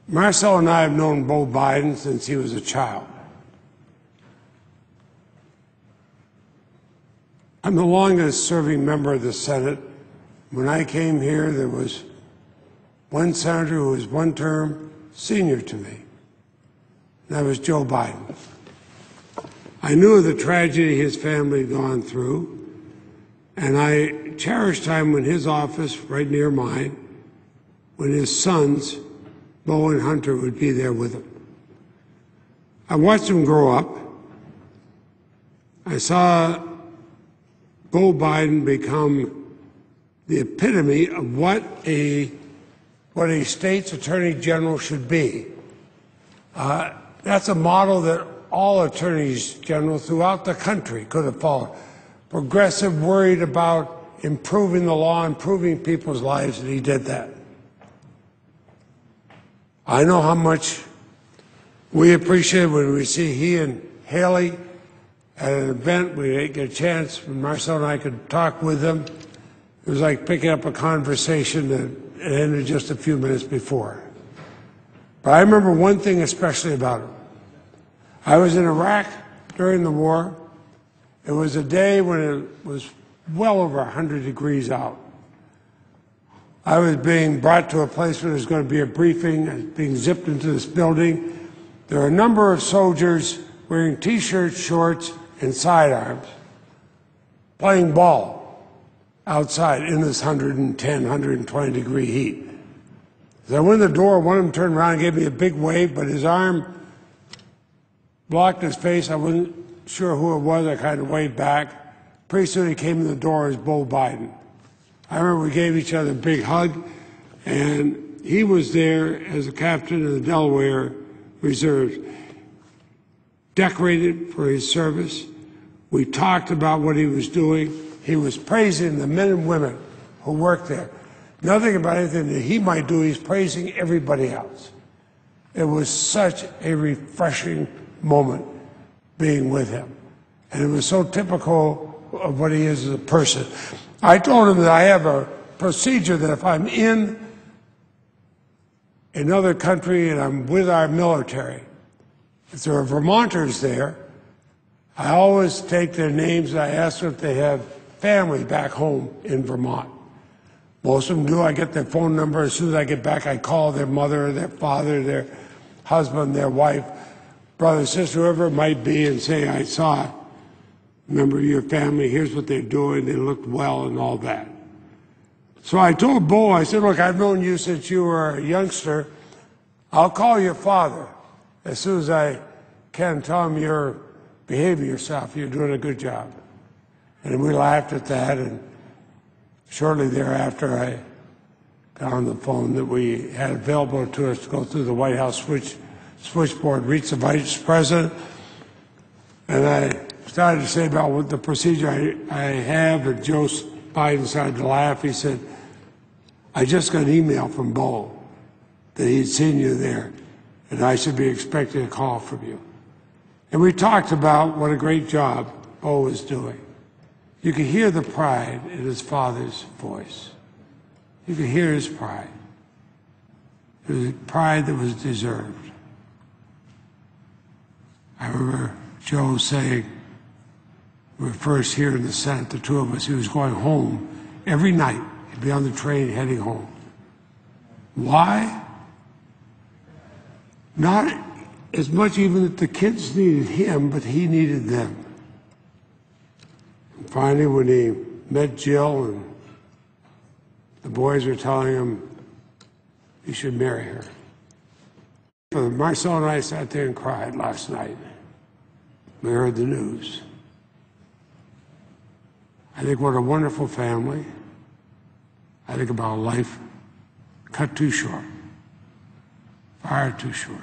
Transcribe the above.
Marcel and I have known Beau Biden since he was a child. I'm the longest serving member of the Senate. When I came here, there was one senator who was one term senior to me, and that was Joe Biden. I knew of the tragedy his family had gone through, and I cherished time when his office, right near mine, when his sons, Beau and Hunter, would be there with him. I watched him grow up. I saw Beau Biden become the epitome of what a state's attorney general should be. That's a model that all attorneys general throughout the country could have followed. Progressive, worried about improving the law, improving people's lives, and he did that. I know how much we appreciate when we see he and Haley at an event. We didn't get a chance when Marcel and I could talk with them. It was like picking up a conversation that ended just a few minutes before. But I remember one thing especially about him. I was in Iraq during the war. It was a day when it was well over 100 degrees out. I was being brought to a place where there was going to be a briefing. I was being zipped into this building. There were a number of soldiers wearing T-shirts, shorts, and sidearms playing ball outside in this 110, 120 degree heat. As I went in the door, one of them turned around and gave me a big wave, but his arm blocked his face. I wasn't sure who it was. I kind of waved back. Pretty soon he came in the door as Beau Biden. I remember we gave each other a big hug, and he was there as a captain of the Delaware Reserves, decorated for his service. We talked about what he was doing. He was praising the men and women who worked there. Nothing about anything that he might do. He's praising everybody else. It was such a refreshing moment being with him. And it was so typical of what he is as a person. I told him that I have a procedure that if I'm in another country and I'm with our military, if there are Vermonters there, I always take their names and I ask them if they have family back home in Vermont. Most of them do. I get their phone number. As soon as I get back, I call their mother, their father, their husband, their wife, brother, sister, whoever it might be, and say, I saw a member of your family, here's what they're doing, they looked well and all that. So I told Beau, I said, look, I've known you since you were a youngster. I'll call your father as soon as I can. Tell him you're behaving yourself, you're doing a good job. And we laughed at that, and shortly thereafter I got on the phone that we had available to us to go through the White House switchboard, reach the Vice President, and I started to say about what the procedure I have, and Joe Biden started to laugh. He said, I just got an email from Beau that he'd seen you there, and I should be expecting a call from you. And we talked about what a great job Beau was doing. You could hear the pride in his father's voice. You could hear his pride. It was pride that was deserved. I remember Joe saying, we were first here in the Senate, the two of us, he was going home every night. He'd be on the train heading home. Why? Not as much even that the kids needed him, but he needed them. And finally, when he met Jill and the boys were telling him he should marry her. Marcel and I sat there and cried last night. We heard the news. I think what a wonderful family. I think about a life cut too short, far too short.